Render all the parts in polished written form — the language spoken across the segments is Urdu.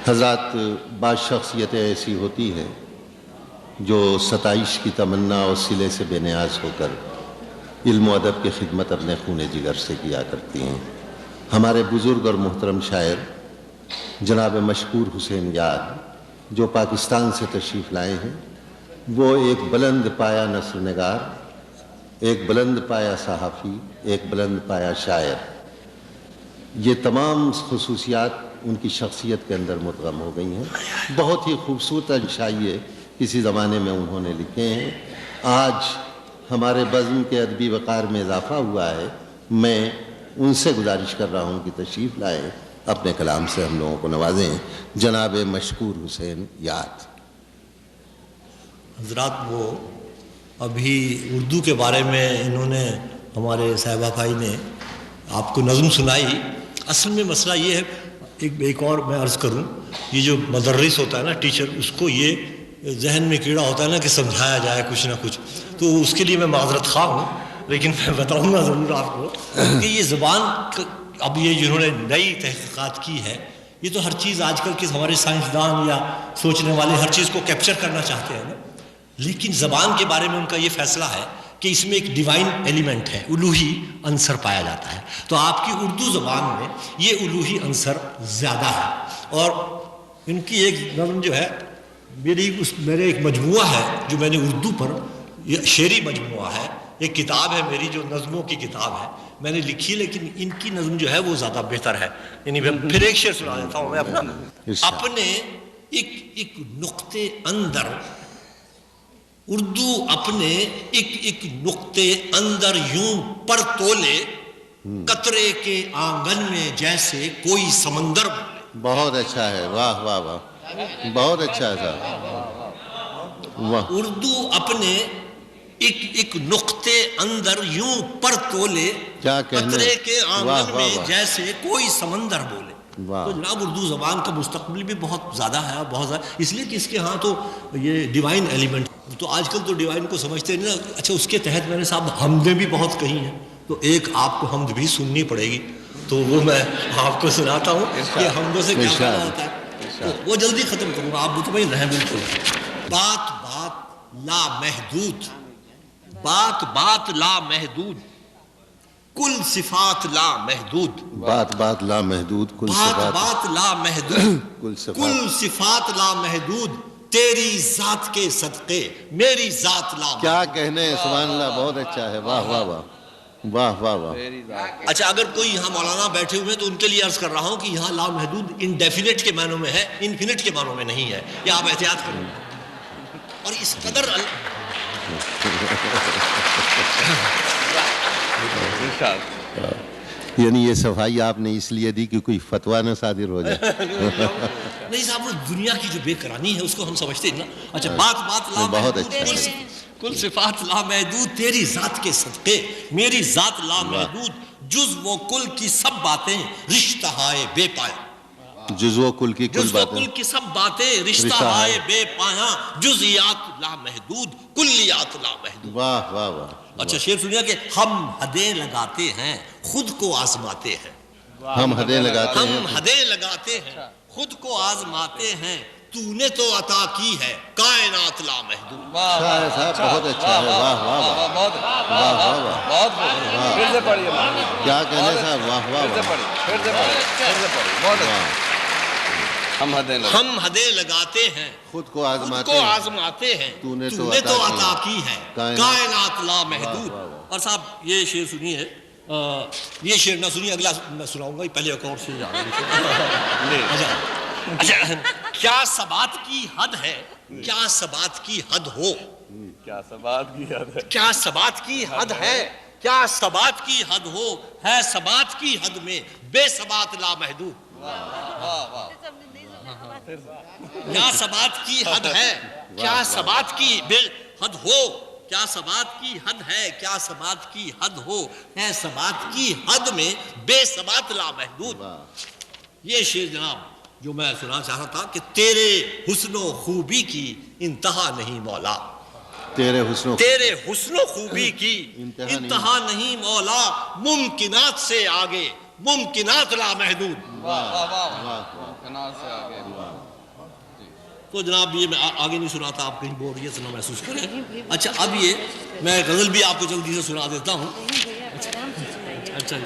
حضرات، بعض شخصیتیں ایسی ہوتی ہیں جو ستائش کی تمنا اور صلے سے بے نیاز ہو کر علم و ادب کی خدمت اپنے خون جگر سے کیا کرتی ہیں۔ ہمارے بزرگ اور محترم شاعر جناب مشکور حسین یاد جو پاکستان سے تشریف لائے ہیں، وہ ایک بلند پایہ نثر نگار، ایک بلند پایہ صحافی، ایک بلند پایہ شاعر، یہ تمام خصوصیات ان کی شخصیت کے اندر مدغم ہو گئی ہیں۔ بہت ہی خوبصورت انشائیے کسی زمانے میں انہوں نے لکھے ہیں۔ آج ہمارے بزم کے ادبی وقار میں اضافہ ہوا ہے۔ میں ان سے گزارش کر رہا ہوں کہ تشریف لائیں، اپنے کلام سے ہم لوگوں کو نوازیں۔ جناب مشکور حسین یاد۔ حضرات، وہ ابھی اردو کے بارے میں انہوں نے، ہمارے صاحبہ بھائی نے آپ کو نظم سنائی۔ اصل میں مسئلہ یہ ہے، ایک اور میں عرض کروں، یہ جو مدرس ہوتا ہے نا، ٹیچر، اس کو یہ ذہن میں کیڑا ہوتا ہے نا کہ سمجھایا جائے کچھ نہ کچھ، تو اس کے لیے میں معذرت خواہ ہوں، لیکن میں بتاؤں گا ضرور آپ کو کہ یہ زبان اب یہ جنہوں نے نئی تحقیقات کی ہے، یہ تو ہر چیز آج کل کے ہمارے سائنسدان یا سوچنے والے ہر چیز کو کیپچر کرنا چاہتے ہیں نا، لیکن زبان کے بارے میں ان کا یہ فیصلہ ہے کہ اس میں ایک ڈیوائن ایلیمنٹ ہے، الوہی عنصر پایا جاتا ہے۔ تو آپ کی اردو زبان میں یہ الوہی عنصر زیادہ ہے۔ اور ان کی ایک نظم جو ہے، میرے ایک مجموعہ ہے جو میں نے اردو پر، یہ شعری مجموعہ ہے، ایک کتاب ہے میری جو نظموں کی کتاب ہے، میں نے لکھی، لیکن ان کی نظم جو ہے وہ زیادہ بہتر ہے۔ یعنی پھر ایک شعر سنا دیتا ہوں میں اپنا۔ اپنے ایک نقطے اندر، اردو اپنے ایک نقطے اندر یوں پر تولے، قطرے کے آنگن میں جیسے کوئی سمندر بولے۔ بہت اچھا ہے، واہ واہ واہ، بہت اچھا ہے صاحب، واہ۔ اردو اپنے ایک نقطے اندر یوں پر تولے، قطرے کے آنگن میں جیسے کوئی سمندر بولے۔ تو جناب، اردو زبان کا مستقبل بھی بہت زیادہ ہے، بہت زیادہ، اس لیے کہ اس کے ہاں تو یہ ڈیوائن ایلیمنٹ، تو آج کل تو ڈیوائن کو سمجھتے ہیں نا۔ اچھا، اس کے تحت میں نے صاحب حمدیں بھی بہت کہی ہیں، تو ایک آپ کو حمد بھی سننی پڑے گی، تو وہ میں آپ کو سناتا ہوں کہ حمدوں سے کیا فائدہ ہوتا ہے، تو وہ جلدی ختم کروں گا، آپ مطمئن رہیں بالکل۔ بات بات لا محدود، بات بات لا محدود، کل صفات لا محدود، بات بات لا محدود، کل بات بات لا محدود، کل صفات لا محدود، تیری ذات کے صدقے میری ذات لا محدود۔ کیا کہنے، سبحان اللہ، بہت اچھا ہے، واہ واہ واہ، واہ واہ واہ۔ اچھا، اگر کوئی یہاں مولانا بیٹھے ہوئے تو ان کے لیے عرض کر رہا ہوں کہ یہاں لا محدود انڈیفینٹ کے معنوں میں ہے، انفینٹ کے معنوں میں نہیں ہے، یہ آپ احتیاط کریں۔ اور اس قدر یعنی یہ صفائی آپ نے اس لیے دی کہ کوئی فتویٰ نہ صادر ہو جائے؟ نہیں صاحب، وہ دنیا کی جو بے قرانی ہے اس کو ہم سمجھتے ہیں نا۔ اچھا، بات بات لا محدود، کل صفات لا محدود، تیری ذات کے صدقے میری ذات لا محدود، جز وہ کل کی سب باتیں رشتہ ہائے بے پایا، جز و کل کی کل باتیں، کل کی سب باتیں رشتہ ہائے بے پایا، جزیات لا محدود کلیات لا محدود۔ واہ واہ واہ۔ اچھا، شعر سنیا کہ ہم حدیں لگاتے ہیں خود کو آزماتے ہیں، ہم حدیں لگاتے ہیں، ہم حدیں لگاتے ہیں خود کو آزماتے ہیں، تو نے تو عطا کی ہے کائنات لا محدود۔ اچھا ہے صاحب، بہت اچھا ہے، واہ واہ واہ، واہ واہ واہ، پھر سے پڑھیے، کیا کہنے صاحب، واہ واہ واہ۔ ہم حدیں لگاتے ہیں خود کو آزماتے ہیں، تو نے تو عطا کی ہے کائنات لا محدود۔ اور صاحب یہ شعر سنیے، یہ شعر نہ سنیے، اگلا میں سناؤں گا، پہلے ایک اور شعر آ رہا ہے۔ اچھا، کیا ثبات کی حد ہے، کیا ثبات کی حد ہو، کیا ثبات کی حد ہے، کیا ثبات کی حد ہے، کیا ثبات کی حد ہو، ہے ثبات کی حد میں بے ثبات لا محدود۔ کیا ثبات کی حد ہے، کیا ثبات کی بے حد ہو، کیا ثبات کی حد ہے، کیا ثبات کی حد ہو، ہے ثبات کی حد میں بے ثبات لا محدود۔ یہ شعر جناب جو میں سنا چاہ رہا تھا کہ تیرے حسن و خوبی کی انتہا نہیں مولا، تیرے حسن و خوبی کی انتہا نہیں مولا، ممکنات سے آگے ممکنات لا محدود۔ کنار سے آگے تو جناب یہ میں آگے نہیں سنا تھا، آپ کہیں بوریت نہ محسوس کریں. اچھا اب یہ میں غزل بھی آپ کو جلدی سے سنا دیتا ہوں. اچھا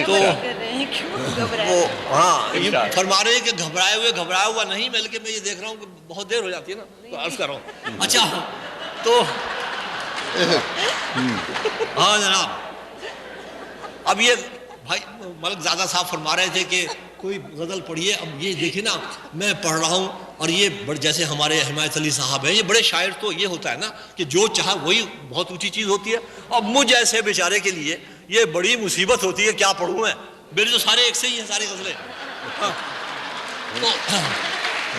تو وہ ہاں یہ فرما رہے ہیں کہ گھبرایا ہوا نہیں، بلکہ میں یہ دیکھ رہا ہوں کہ بہت دیر ہو جاتی ہے نا تو عرض کر رہا ہوں. اچھا تو ہاں جناب اب یہ بھائی ملک زیادہ صاحب فرما رہے تھے کہ کوئی غزل پڑھیے. اب یہ دیکھیں نا میں پڑھ رہا ہوں اور یہ جیسے ہمارے حمایت علی صاحب ہیں، یہ بڑے شاعر تو یہ ہوتا ہے نا کہ جو چاہا وہی بہت اونچی چیز ہوتی ہے. اور مجھ ایسے بیچارے کے لیے یہ بڑی مصیبت ہوتی ہے، کیا پڑھوں میں، میرے تو سارے ایک سے ہی ہیں ساری غزلیں.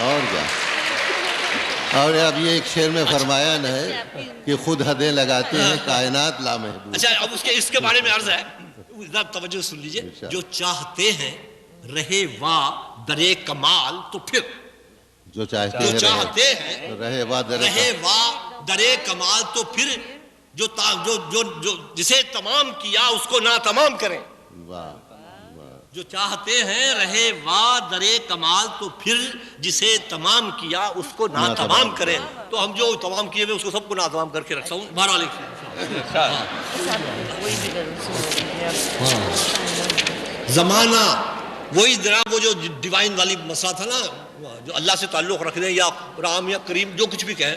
اور کیا. اور اب یہ ایک شعر میں فرمایا نہ ہے کہ خود حدیں لگاتے ہیں کائنات لامحدود. اچھا اب اس کے بارے میں عرض ہے، ذرا توجہ سن لیجئے. جو چاہتے ہیں رہے وا درے کمال تو پھر جو چاہتے ہیں رہے وا درے کمال تو پھر جو جسے تمام کیا اس کو ناتمام کریں. جو چاہتے ہیں رہے وا درے کمال تو پھر جسے تمام کیا اس کو ناتمام کریں. تو ہم جو تمام کیے ہوئے اس کو سب کو ناتمام کر کے رکھتا ہوں. بہرحال زمانہ وہی جناب وہ جو ڈیوائن والی مسئلہ تھا نا، جو اللہ سے تعلق رکھنے یا رام یا کریم جو کچھ بھی کہیں،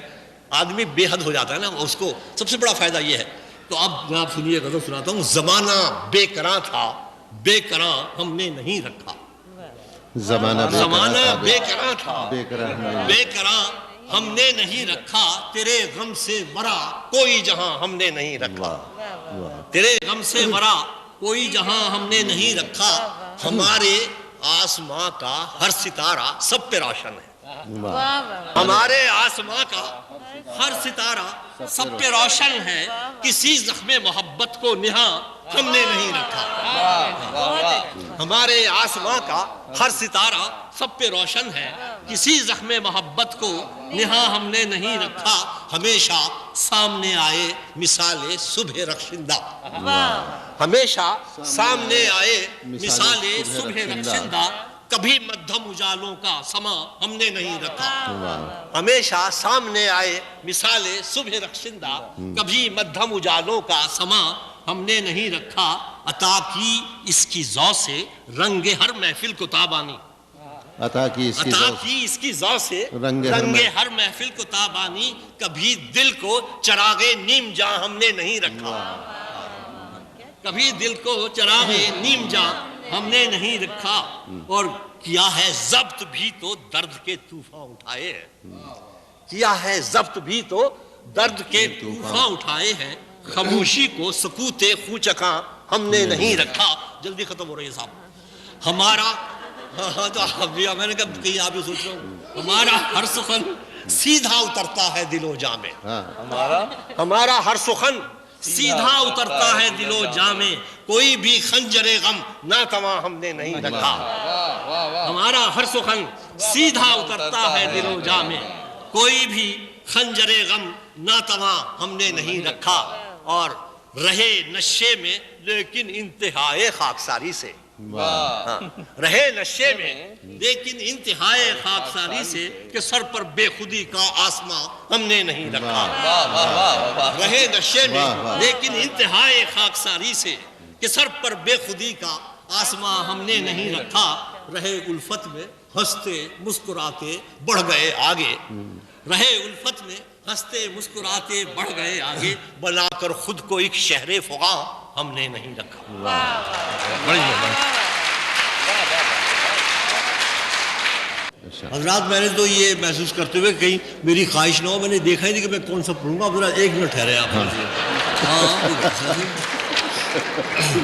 آدمی بے حد ہو جاتا ہے نا، اس کو سب سے بڑا فائدہ یہ ہے. تو اب جناب سنیے غزل سناتا ہوں. زمانہ بے کراں تھا بے کراں ہم نے نہیں رکھا. زمانہ بے کراں تھا بے کراں ہم نے نہیں رکھا. تیرے غم سے ورا کوئی جہاں ہم نے نہیں رکھا. تیرے غم سے ورا کوئی جہاں ہم نے نہیں رکھا. ہمارے آسماں کا ہر ستارہ سب پہ روشن ہے. ہمارے آسماں کا ہر ستارہ سب پہ روشن ہے. کسی زخم محبت کو نہاں ہم نے نہیں رکھا. ہمارے آسماں کا ہر ستارہ سب پہ روشن ہے. کسی زخم محبت کو نہاں ہم نے نہیں رکھا. ہمیشہ سامنے آئے مثال صبح رخشندہ. ہمیشہ سامنے آئے مثال صبح رخشندہ. کبھی مدھم اجالوں کا سما ہم نے نہیں رکھا. ہمیشہ سامنے آئے مثال صبح رخشندہ. کبھی مدھم اجالوں کا سما ہم نے نہیں رکھا. عطا کی اس کی ذو سے رنگ ہر محفل کو تابانی. عطا کی اس کی ذو سے رنگ ہر محفل کو تابانی. کبھی دل کو چراغ نیم جاں ہم نے نہیں رکھا. کبھی دل کو چراغ نیم جاں ہم نے نہیں رکھا. اور کیا ہے ضبط بھی تو درد کے طوفان اٹھائے ہیں. کیا ہے ضبط بھی تو درد کے طوفان اٹھائے ہیں. خاموشی کو سکوت خوچکاں ہم نے نہیں رکھا. جلدی ختم ہو رہی ہے صاحب. ہمارا تو میں نے کہا کہیں آپ یہ سوچ رہا ہوں. ہمارا ہر سخن سیدھا اترتا ہے دل و جاں میں. ہمارا ہر سخن سیدھا اترتا ہے دل و جاں میں. کوئی بھی خنجر غم ناتواں ہم نے نہیں رکھا. ہمارا ہر سخن سیدھا اترتا ہے دل و جاں میں. کوئی بھی خنجر غم ناتواں ہم نے نہیں رکھا. اور رہے نشے میں لیکن انتہائے خاکساری سے. رہے نشے میں لیکن انتہائے خاکساری سے کہ سر پر بے خودی کا آسماں ہم نے نہیں رکھا. رہے نشے میں لیکن انتہائے خاکساری سے کہ سر پر بے خودی کا آسماں ہم نے نہیں رکھا. رہے الفت میں ہنستے مسکراتے بڑھ گئے آگے. رہے الفت میں ہنستے مسکراتے بڑھ گئے آگے. بنا کر خود کو ایک شہر فغاں ہم نے نہیں رکھا. حضرات میں نے تو یہ محسوس کرتے ہوئے کہیں میری خواہش نہ ہو، میں نے دیکھا ہی نہیں کہ میں کون سا پڑھوں گا. ذرا ایک منٹ ٹھہرے آپ.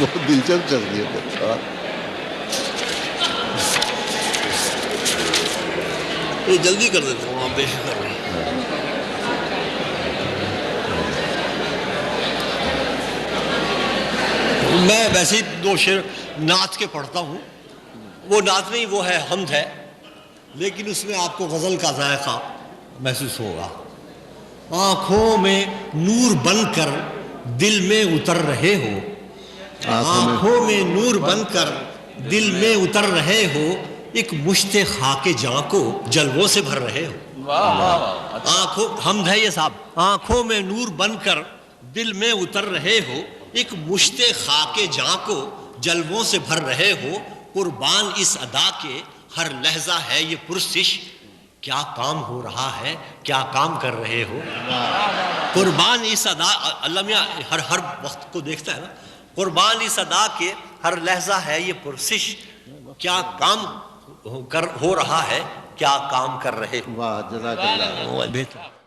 بہت دلچسپ چل رہی ہے. یہ جلدی کر دیتا ہوں آپ بے فکر رہیں. میں ویسے ہی دو شعر نعت کے پڑھتا ہوں. وہ نعت نہیں، وہ ہے حمد ہے، لیکن اس میں آپ کو غزل کا ذائقہ محسوس ہوگا. آنکھوں میں نور بن کر دل میں اتر رہے ہو. آنکھوں میں نور بن کر دل میں اتر رہے ہو. ایک مشت خاک جاں کو جلووں سے بھر رہے ہو. واہ واہ واہ. آنکھوں حمد ہے یہ صاحب. آنکھوں میں نور بن کر دل میں اتر رہے ہو, ایک مشت خاک جاں کو جلووں سے بھر رہے ہو. قربان اس ادا کے ہر لحظہ ہے یہ پرسش, کیا کام ہو رہا ہے, کیا کام کر رہے ہو. قربان اس ادا, اللہ میاں ہر وقت کو دیکھتا ہے نا. قربان اس ادا کے ہر لحظہ ہے یہ پرسش, کیا کام ہو رہا ہے, کیا کام کر رہے ہو. واہ جزاک اللہ. بہتر.